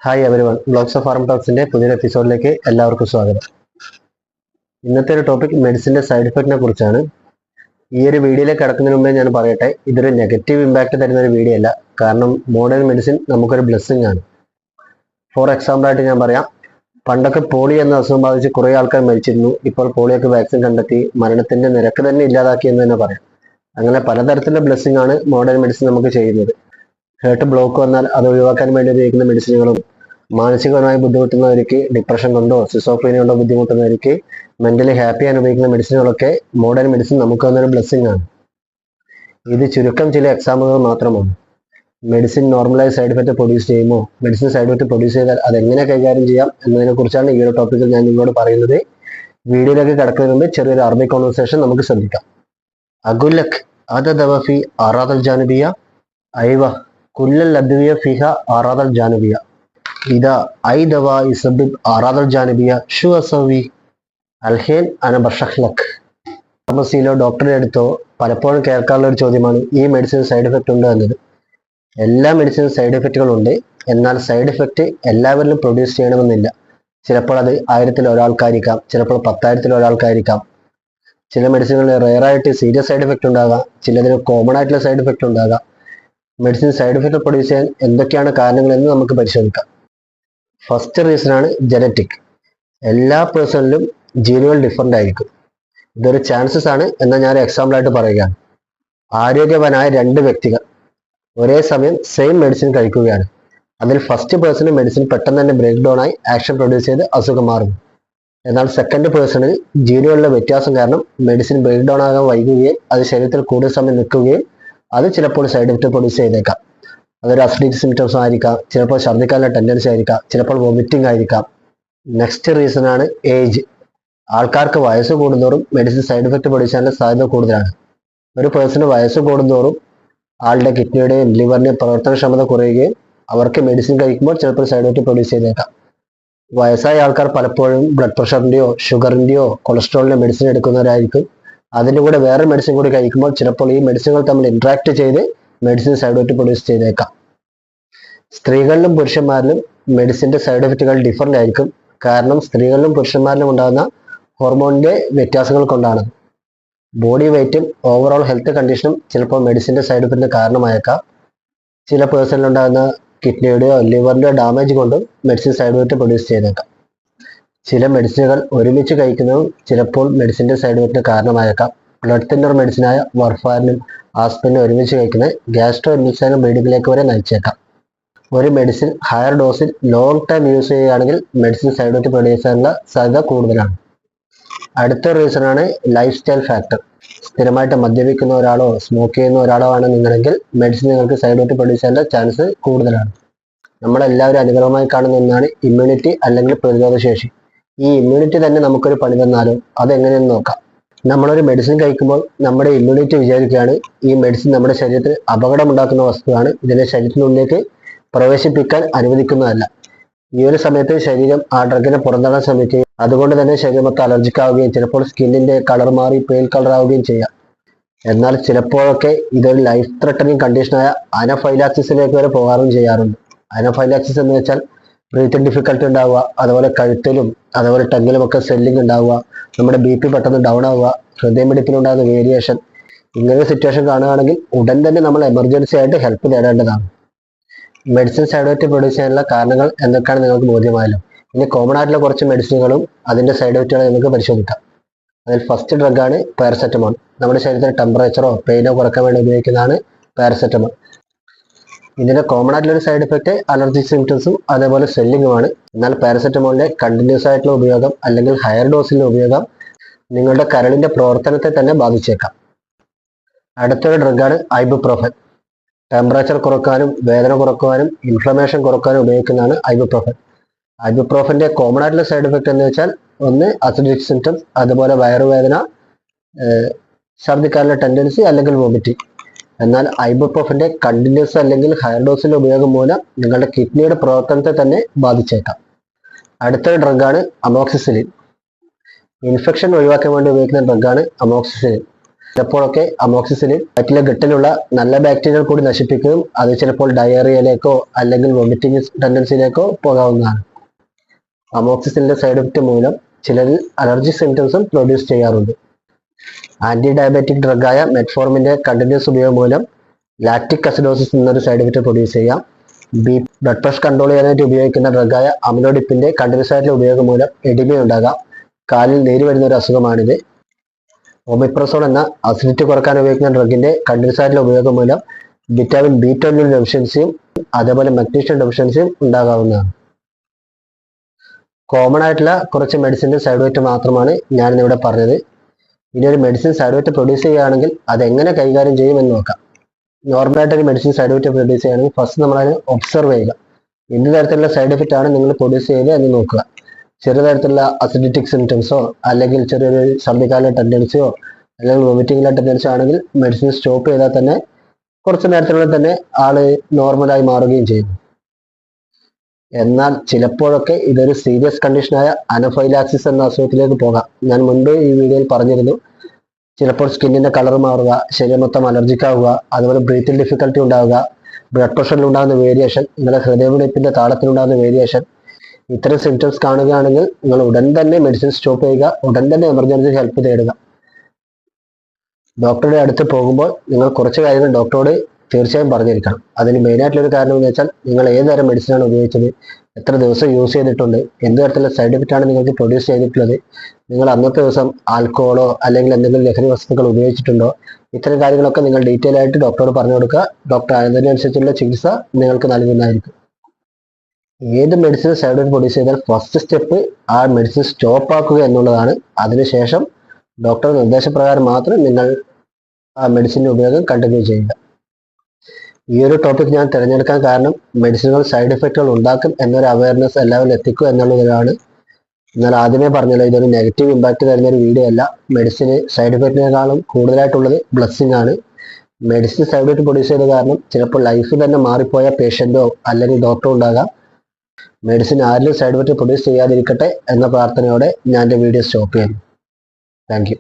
Hi everyone, blogs of pharm ടോക്സിന്റെ പുതിയൊരു എപ്പിസോഡിലേക്ക് എല്ലാവർക്കും സ്വാഗതം. ഇന്നത്തെ ഒരു ടോപ്പിക് മെഡിസിന്റെ സൈഡ് എഫക്റ്റിനെ കുറിച്ചാണ്. ഈ ഒരു വീഡിയോയിലേക്ക് കടക്കുന്നതിന് മുമ്പേ ഞാൻ പറയട്ടെ, ഇതൊരു നെഗറ്റീവ് ഇമ്പാക്ട് തരുന്ന ഒരു വീഡിയോ അല്ല. കാരണം മോഡേൺ മെഡിസിൻ നമുക്കൊരു ബ്ലെസ്സിങ് ആണ്. ഫോർ എക്സാമ്പിൾ ആയിട്ട് ഞാൻ പറയാം, പണ്ടൊക്കെ പോളിയോ എന്ന അസുഖം ബാധിച്ച് കുറേ ആൾക്കാർ മരിച്ചിരുന്നു. ഇപ്പോൾ പോളിയോക്ക് വാക്സിൻ കണ്ടെത്തി മരണത്തിന്റെ നിരക്ക് തന്നെ ഇല്ലാതാക്കി എന്ന് തന്നെ പറയാം. അങ്ങനെ പലതരത്തിലുള്ള ബ്ലെസ്സിങ് ആണ് മോഡേൺ മെഡിസിൻ നമുക്ക് ചെയ്യുന്നത്. ഹേർട്ട് ബ്ലോക്ക് വന്നാൽ അത് ഒഴിവാക്കാൻ വേണ്ടി ഉപയോഗിക്കുന്ന മെഡിസിനുകളും, മാനസികമായി ബുദ്ധിമുട്ടുന്നവർക്ക് ഡിപ്രഷൻ കൊണ്ടോ സിസോഫ്രീനിയ കൊണ്ടോ ബുദ്ധിമുട്ടുന്നവർക്ക് മെന്റലി ഹാപ്പി ആയി ഉപയോഗിക്കുന്ന മെഡിസിനുകളൊക്കെ മോഡേൺ മെഡിസിൻ നമുക്ക് തന്നൊരു ബ്ലെസ്സിങ് ആണ്. ഇത് ചുരുക്കം ചില എക്സാമ്പിളുകൾ മാത്രമാണ്. മെഡിസിൻ നോർമലായി സൈഡ് എഫക്റ്റ് പ്രൊഡ്യൂസ് ചെയ്യുമോ, മെഡിസിൻ സൈഡ് എഫക്റ്റ് പ്രൊഡ്യൂസ് ചെയ്താൽ അതെങ്ങനെ കൈകാര്യം ചെയ്യാം എന്നതിനെ കുറിച്ചാണ് ഈ ഒരു ടോപ്പിക്കിൽ ഞാൻ നിങ്ങളോട് പറയുന്നത്. വീഡിയോയിലേക്ക് കടക്കുന്നതിന് മുമ്പ് ചെറിയൊരു അറബിക് കോൺവെർസേഷൻ നമുക്ക് ശ്രദ്ധിക്കാം. അഗുലക് അദ ദവഫി ആറാദൽ ജാനബിയ ഐവ കുല്ലൽ അദ്വിയ ഫിഹ ആറാദൽ ജാനബിയ ഇതാ ഐ ദവാ ഇസബിബ് ആറാദൽ ജാനബിയ ഷു അസവി അൽഹേൻ അന ബർഷഖ്ലക്. ഫാർമസിയിലോ ഡോക്ടറെ അടുത്തോ പലപ്പോഴും കേൾക്കാനുള്ള ഒരു ചോദ്യമാണ് ഈ മെഡിസിൻ സൈഡ് എഫക്റ്റ് ഉണ്ട് എന്നത്. എല്ലാ മെഡിസിനും സൈഡ് എഫക്റ്റുകളുണ്ട്. എന്നാൽ സൈഡ് എഫക്റ്റ് എല്ലാവരിലും പ്രൊഡ്യൂസ് ചെയ്യണമെന്നില്ല. ചിലപ്പോൾ അത് 1000-ൽ ഒരാൾക്കായിരിക്കാം, ചിലപ്പോൾ 10,000-ൽ ഒരാൾക്കായിരിക്കാം. ചില മെഡിസിനുകളിൽ റെയറായിട്ട് സീരിയസ് സൈഡ് എഫക്റ്റ് ഉണ്ടാകാം, ചിലതിന് കോമൺ ആയിട്ടുള്ള സൈഡ് എഫക്റ്റ് ഉണ്ടാകാം. മെഡിസിൻ സൈഡ് എഫക്റ്റ് പ്രൊഡ്യൂസ് ചെയ്യാൻ എന്തൊക്കെയാണ് കാരണങ്ങളെന്ന് നമുക്ക് പരിശോധിക്കാം. ഫസ്റ്റ് റീസൺ ആണ് ജനറ്റിക്. എല്ലാ പേഴ്സണിലും ജീനുകൾ ഡിഫറൻ്റ് ആയിരിക്കും. ഇതൊരു ചാൻസസ് ആണ് എന്നാൽ ഞാൻ എക്സാമ്പിൾ ആയിട്ട് പറയുകയാണ്. ആരോഗ്യവാനായ 2 വ്യക്തികൾ ഒരേ സമയം സെയിം മെഡിസിൻ കഴിക്കുകയാണ്. അതിൽ ഫസ്റ്റ് പേഴ്സണ് മെഡിസിൻ പെട്ടെന്ന് തന്നെ ബ്രേക്ക് ഡൗൺ ആയി ആക്ഷൻ പ്രൊഡ്യൂസ് ചെയ്ത് അസുഖം മാറുന്നു. എന്നാൽ സെക്കൻഡ് പേഴ്സണിൽ ജീനുകളിലെ വ്യത്യാസം കാരണം മെഡിസിൻ ബ്രേക്ക് ഡൗൺ ആകാൻ വൈകുകയും അത് ശരീരത്തിൽ കൂടുതൽ സമയം നിൽക്കുകയും അത് ചിലപ്പോൾ സൈഡ് എഫക്റ്റ് പ്രൊഡ്യൂസ് ചെയ്തേക്കാം. അതൊരു അസിഡിക് സിംറ്റംസ് ആയിരിക്കാം, ചിലപ്പോൾ ഛർദ്ദിക്കാനുള്ള ടെൻഡൻസി ആയിരിക്കാം, ചിലപ്പോൾ വോമിറ്റിംഗ് ആയിരിക്കാം. നെക്സ്റ്റ് റീസൺ ആണ് ഏജ്. ആൾക്കാർക്ക് വയസ്സ് കൂടുന്തോറും മെഡിസിൻ സൈഡ് എഫക്റ്റ് പ്രൊഡ്യൂസ് ചെയ്യാനുള്ള സാധ്യത കൂടുതലാണ്. ഒരു പേഴ്സണ് വയസ്സ് കൂടുന്തോറും ആളുടെ കിഡ്നിയുടെയും ലിവറിന്റെയും പ്രവർത്തനക്ഷമത കുറയുകയും അവർക്ക് മെഡിസിൻ കഴിക്കുമ്പോൾ ചിലപ്പോൾ സൈഡ് എഫക്റ്റ് പ്രൊഡ്യൂസ് ചെയ്തേക്കാം. വയസ്സായ ആൾക്കാർ പലപ്പോഴും ബ്ലഡ് പ്രഷറിന്റെയോ ഷുഗറിന്റെയോ കൊളസ്ട്രോളിന്റെ മെഡിസിൻ എടുക്കുന്നവരായിരിക്കും. അതിൻ്റെ കൂടെ വേറെ മെഡിസിൻ കൂടി കഴിക്കുമ്പോൾ ചിലപ്പോൾ ഈ മെഡിസിനുകൾ തമ്മിൽ ഇന്ററാക്ട് ചെയ്ത് മെഡിസിൻ സൈഡ് എഫക്റ്റ് പ്രൊഡ്യൂസ് ചെയ്തേക്കാം. സ്ത്രീകളിലും പുരുഷന്മാരിലും മെഡിസിന്റെ സൈഡ് എഫക്റ്റുകൾ ഡിഫറൻ്റ് ആയിരിക്കും. കാരണം സ്ത്രീകളിലും പുരുഷന്മാരിലും ഉണ്ടാകുന്ന ഹോർമോണിന്റെ വ്യത്യാസങ്ങൾ കൊണ്ടാണ്. ബോഡി വെയ്റ്റും ഓവറോൾ ഹെൽത്ത് കണ്ടീഷനും ചിലപ്പോൾ മെഡിസിന്റെ സൈഡ് എഫക്റ്റിന് കാരണമായേക്കാം. ചില പേഴ്സണിലുണ്ടാകുന്ന കിഡ്നിയുടെയോ ലിവറിന്റെയോ ഡാമേജ് കൊണ്ടും മെഡിസിൻ സൈഡ് എഫക്റ്റ് പ്രൊഡ്യൂസ് ചെയ്തേക്കാം. ചില മെഡിസിനുകൾ ഒരുമിച്ച് കഴിക്കുന്നതും ചിലപ്പോൾ മെഡിസിന്റെ സൈഡ് എഫക്റ്റിന് കാരണമായേക്കാം. ബ്ലഡ് തിന്നർ മെഡിസിനായ വർഫാരിനും ആസ്പിരിനും ഒരുമിച്ച് കഴിക്കുന്നത് ഗ്യാസ്ട്രോ ഇൻറ്റെസ്റ്റൈനൽ ബ്ലീഡിങ്ങിലേക്ക് വരെ നയിച്ചേക്കാം. ഒരു മെഡിസിൻ ഹയർ ഡോസിൽ ലോങ് ടൈം യൂസ് ചെയ്യുകയാണെങ്കിൽ മെഡിസിൻ സൈഡ് എഫക്റ്റ് പ്രൊഡ്യൂസ് ചെയ്യാനുള്ള സാധ്യത കൂടുതലാണ്. അടുത്ത റീസൺ ആണ് ലൈഫ് സ്റ്റൈൽ ഫാക്ടർ. സ്ഥിരമായിട്ട് മദ്യപിക്കുന്ന ഒരാളോ സ്മോക്ക് ചെയ്യുന്ന ഒരാളോ ആണ് നിങ്ങളെങ്കിൽ മെഡിസിൻ നിങ്ങൾക്ക് സൈഡ് എഫക്റ്റ് പ്രൊഡ്യൂസ് ചെയ്യാനുള്ള ചാൻസ് കൂടുതലാണ്. നമ്മളെല്ലാവരും അനുഗ്രഹമായി കാണുന്ന ഒന്നാണ് ഇമ്മ്യൂണിറ്റി അല്ലെങ്കിൽ പ്രതിരോധ ശേഷി. ഈ ഇമ്മ്യൂണിറ്റി തന്നെ നമുക്കൊരു പണി തന്നാലോ, അതെങ്ങനെയെന്ന് നോക്കാം. നമ്മളൊരു മെഡിസിൻ കഴിക്കുമ്പോൾ നമ്മുടെ ഇമ്മ്യൂണിറ്റി വിചാരിക്കുകയാണ് ഈ മെഡിസിൻ നമ്മുടെ ശരീരത്തിന് അപകടമുണ്ടാക്കുന്ന വസ്തുവാണ്, ഇതിനെ ശരീരത്തിനുള്ളിലേക്ക് പ്രവേശിപ്പിക്കാൻ അനുവദിക്കുന്നതല്ല. ഈ ഒരു സമയത്ത് ശരീരം ആ ഡ്രഗിനെ പുറന്തള്ളാൻ ശ്രമിക്കുകയും അതുകൊണ്ട് തന്നെ ശരീരമൊക്കെ അലർജിക് ആവുകയും ചിലപ്പോൾ സ്കിന്നിന്റെ കളർ മാറി പെയിൽ കളർ ആവുകയും ചെയ്യാം. എന്നാൽ ചിലപ്പോഴൊക്കെ ഇതൊരു ലൈഫ് ത്രെട്ടനിങ് കണ്ടീഷനായ അനഫൈലാക്സിസിലേക്ക് വരെ പോകാറും ചെയ്യാറുണ്ട്. അനഫൈലാക്സിസ് എന്ന് വെച്ചാൽ ബ്രീത്തിങ് ഡിഫിക്കൽട്ടി ഉണ്ടാവുക, അതുപോലെ കഴുത്തിലും അതുപോലെ ടങ്ങിലും ഒക്കെ സ്വെല്ലിംഗ് ഉണ്ടാവുക, നമ്മുടെ BP പെട്ടെന്ന് ഡൗൺ ആവുക, ഹൃദയമിടിപ്പിലുണ്ടാകുന്ന വേരിയേഷൻ. ഇങ്ങനൊരു സിറ്റുവേഷൻ കാണുകയാണെങ്കിൽ ഉടൻ തന്നെ നമ്മൾ എമർജൻസി ആയിട്ട് ഹെൽപ്പ് തേടേണ്ടതാണ്. മെഡിസിൻ സൈഡ് എഫക്റ്റ് പ്രൊഡ്യൂസ് ചെയ്യാനുള്ള കാരണങ്ങൾ എന്തൊക്കെയാണ് നിങ്ങൾക്ക് ബോധ്യമായല്ലോ. ഇനി കോമൺ ആയിട്ടുള്ള കുറച്ച് മെഡിസിനുകളും അതിന്റെ സൈഡ് എഫക്റ്റുകൾ നിങ്ങൾക്ക് പരിശോധിക്കാം. അതിൽ ഫസ്റ്റ് ഡ്രഗാണ് പാരസെറ്റമോൾ. നമ്മുടെ ശരീരത്തിലെ ടെമ്പറേച്ചറോ പെയിനോ കുറയ്ക്കാൻ വേണ്ടി ഉപയോഗിക്കുന്നതാണ് പാരസെറ്റമോൾ. ഇതിന്റെ കോമൺ ആയിട്ടുള്ള ഒരു സൈഡ് എഫക്റ്റ് അലർജി സിംറ്റംസും അതേപോലെ സ്വെല്ലിങ്ങുമാണ്. എന്നാൽ പാരസെറ്റമോളിന്റെ കണ്ടിന്യൂസ് ആയിട്ടുള്ള ഉപയോഗം അല്ലെങ്കിൽ ഹയർ ഡോസിലെ ഉപയോഗം നിങ്ങളുടെ കരളിന്റെ പ്രവർത്തനത്തെ തന്നെ ബാധിച്ചേക്കാം. അടുത്തൊരു ഡ്രഗാണ് ഐബുപ്രോഫൻ. ടെമ്പറേച്ചർ കുറക്കാനും വേദന കുറക്കുവാനും ഇൻഫ്ലമേഷൻ കുറക്കാനും ഉപയോഗിക്കുന്നതാണ് ഐബുപ്രോഫൻ. ഐബുപ്രോഫന്റെ കോമൺ ആയിട്ടുള്ള സൈഡ് എഫക്റ്റ് എന്ന് വെച്ചാൽ ഒന്ന് അസിഡിക് സിംറ്റംസ്, അതുപോലെ വയറുവേദന, ഛർദ്ദിക്കാനുള്ള ടെൻഡൻസി അല്ലെങ്കിൽ വോമിറ്റിംഗ്. എന്നാൽ ഐബുപ്രോഫന്റെ കണ്ടിന്യൂസ് അല്ലെങ്കിൽ ഹയർ ഡോസിലെ ഉപയോഗം മൂലം നിങ്ങളുടെ കിഡ്നിയുടെ പ്രവർത്തനത്തെ തന്നെ ബാധിച്ചേക്കാം. അടുത്തൊരു ഡ്രഗാണ് അമോക്സിസിലിൻ. ഇൻഫെക്ഷൻ ഒഴിവാക്കാൻ വേണ്ടി ഉപയോഗിക്കുന്ന ഡ്രഗാണ് അമോക്സിസിലിൻ. ചിലപ്പോഴൊക്കെ അമോക്സിസിലിൻ വയറ്റിലെ ഗട്ടിലുള്ള നല്ല ബാക്ടീരിയകൾ കൂടി നശിപ്പിക്കുകയും അത് ചിലപ്പോൾ ഡയറിയയിലേക്കോ അല്ലെങ്കിൽ വൊമിറ്റിംഗ് ടെൻഡൻസിയിലേക്കോ പോകാവുന്നതാണ്. അമോക്സിസിലിന്റെ സൈഡ് എഫക്റ്റ് മൂലം ചിലരിൽ അലർജി സിംറ്റംസും പ്രൊഡ്യൂസ് ചെയ്യാറുണ്ട്. ആന്റി ഡയബറ്റിക് ഡ്രഗായ മെറ്റ്ഫോർമിന്റെ കണ്ടിന്യൂസ് ഉപയോഗം മൂലം ലാക്റ്റിക് അസിഡോസിസ് എന്നൊരു സൈഡ് എഫക്റ്റ് പ്രൊഡ്യൂസ് ചെയ്യാം. ബ്ലഡ് പ്രഷർ കൺട്രോൾ ചെയ്യാനായിട്ട് ഉപയോഗിക്കുന്ന ഡ്രഗായ അമിലോഡിപ്പിന്റെ കണ്ടിന്യൂസ് ആയിട്ടുള്ള ഉപയോഗം മൂലം എഡിമ ഉണ്ടാകാം. കാലിൽ നീര് വരുന്ന ഒരു അസുഖമാണിത്. ഒമിപ്രസോൾ എന്ന അസിഡിറ്റി കുറക്കാൻ ഉപയോഗിക്കുന്ന ഡ്രഗിന്റെ കണ്ടിന്യൂസ് ആയിട്ടുള്ള ഉപയോഗം മൂലം വിറ്റാമിൻ B12 ഡെഫിഷ്യൻസിയും അതേപോലെ മഗ്നീഷ്യം ഡെഫിഷ്യൻസിയും ഉണ്ടാകാവുന്നതാണ്. കോമൺ ആയിട്ടുള്ള കുറച്ച് മെഡിസിന്റെ സൈഡ് എഫക്റ്റ് മാത്രമാണ് ഞാനിന്നിവിടെ പറഞ്ഞത്. ഇനി ഒരു മെഡിസിൻ സൈഡ് എഫക്റ്റ് പ്രൊഡ്യൂസ് ചെയ്യുകയാണെങ്കിൽ അതെങ്ങനെ കൈകാര്യം ചെയ്യുമെന്ന് നോക്കാം. നോർമലായിട്ട് ഒരു മെഡിസിൻ സൈഡ് എഫക്റ്റ് പ്രൊഡ്യൂസ് ചെയ്യുകയാണെങ്കിൽ ഫസ്റ്റ് നമ്മളതിനെ ഒബ്സർവ് ചെയ്യുക. എന്ത് തരത്തിലുള്ള സൈഡ് എഫക്റ്റ് ആണ് നിങ്ങൾ പ്രൊഡ്യൂസ് ചെയ്യുക എന്ന് നോക്കുക. ചെറിയ തരത്തിലുള്ള അസിഡിറ്റിക് സിംറ്റംസോ അല്ലെങ്കിൽ ചെറിയൊരു ഛർദ്ദിക്കാനുള്ള ടെൻഡൻസിയോ അല്ലെങ്കിൽ വൊമിറ്റിംഗിലെ ടെൻഡൻസിയോ ആണെങ്കിൽ മെഡിസിൻ സ്റ്റോപ്പ് ചെയ്താൽ തന്നെ കുറച്ച് നേരത്തിനുള്ളിൽ തന്നെ ആള് നോർമലായി മാറുകയും ചെയ്യും. എന്നാൽ ചിലപ്പോഴൊക്കെ ഇതൊരു സീരിയസ് കണ്ടീഷനായ അനഫൈലാക്സിസ് എന്ന അസുഖത്തിലേക്ക് പോകാം. ഞാൻ മുൻപ് ഈ വീഡിയോയിൽ പറഞ്ഞിരുന്നു. ചിലപ്പോൾ സ്കിന്നിന്റെ കളർ മാറുക, ശരീരം മൊത്തം അലർജിക് ആവുക, അതുപോലെ ബ്രീത്തിൽ ഡിഫിക്കൽട്ടി ഉണ്ടാവുക, ബ്ലഡ് പ്രഷറിൽ ഉണ്ടാകുന്ന വേരിയേഷൻ, നിങ്ങളുടെ ഹൃദയമിടിപ്പിന്റെ താളത്തിലുണ്ടാകുന്ന വേരിയേഷൻ, ഇത്തരം സിംറ്റംസ് കാണുകയാണെങ്കിൽ നിങ്ങൾ ഉടൻ തന്നെ മെഡിസിൻ സ്റ്റോപ്പ് ചെയ്യുക. ഉടൻ തന്നെ എമർജൻസി ഹെൽപ്പ് തേടുക. ഡോക്ടറുടെ അടുത്ത് പോകുമ്പോൾ നിങ്ങൾ കുറച്ച് കാര്യങ്ങൾ ഡോക്ടറോട് തീർച്ചയായും പറഞ്ഞിരിക്കണം. അതിന് മെയിനായിട്ടുള്ളൊരു കാരണം എന്ന് വെച്ചാൽ നിങ്ങൾ ഏത് തരം മെഡിസിനാണ് ഉപയോഗിച്ചത്, എത്ര ദിവസം യൂസ് ചെയ്തിട്ടുണ്ട്, എന്ത് തരത്തിലുള്ള സൈഡ് എഫക്റ്റ് ആണ് നിങ്ങൾക്ക് പ്രൊഡ്യൂസ് ചെയ്തിട്ടുള്ളത്, നിങ്ങൾ അന്നത്തെ ദിവസം ആൽക്കഹോളോ അല്ലെങ്കിൽ എന്തെങ്കിലും ലഹരി വസ്തുക്കൾ ഉപയോഗിച്ചിട്ടുണ്ടോ, ഇത്തരം കാര്യങ്ങളൊക്കെ നിങ്ങൾ ഡീറ്റെയിൽ ആയിട്ട് ഡോക്ടറോട് പറഞ്ഞു കൊടുക്കുക. ഡോക്ടർ അതിനനുസരിച്ചുള്ള ചികിത്സ നിങ്ങൾക്ക് നൽകുന്നതായിരിക്കും. ഏത് മെഡിസിൻ സൈഡ് എഫക്റ്റ് പ്രൊഡ്യൂസ് ചെയ്താൽ ഫസ്റ്റ് സ്റ്റെപ്പ് ആ മെഡിസിൻ സ്റ്റോപ്പ് ആക്കുക എന്നുള്ളതാണ്. അതിനുശേഷം ഡോക്ടറുടെ നിർദ്ദേശപ്രകാരം മാത്രം നിങ്ങൾ ആ മെഡിസിൻ്റെ ഉപയോഗം കണ്ടിന്യൂ ചെയ്യുക. ഈ ഒരു ടോപ്പിക് ഞാൻ തിരഞ്ഞെടുക്കാൻ കാരണം മെഡിസിനുകൾ സൈഡ് എഫക്റ്റുകൾ ഉണ്ടാക്കും എന്നൊരു അവയർനെസ് എല്ലാവരും എത്തിക്കുക എന്നുള്ളതാണ്. എന്നാൽ ആദ്യമേ പറഞ്ഞല്ലോ, ഇതൊരു നെഗറ്റീവ് ഇമ്പാക്റ്റ് തരുന്ന ഒരു വീഡിയോ അല്ല. മെഡിസിന് സൈഡ് എഫക്റ്റിനേക്കാളും കൂടുതലായിട്ടുള്ളത് ബ്ലെസ്സിങ് ആണ്. മെഡിസിൻ സൈഡ് എഫക്റ്റ് പ്രൊഡ്യൂസ് ചെയ്ത കാരണം ചിലപ്പോൾ ലൈഫ് തന്നെ മാറിപ്പോയ പേഷ്യന്റോ അല്ലെങ്കിൽ ഡോക്ടറോ ഉണ്ടാകാം. മെഡിസിൻ ആരിലും സൈഡ് എഫക്റ്റ് പ്രൊഡ്യൂസ് ചെയ്യാതിരിക്കട്ടെ എന്ന പ്രാർത്ഥനയോടെ ഞാൻ എൻ്റെ വീഡിയോ സ്റ്റോപ്പ് ചെയ്യുന്നു. Thank you.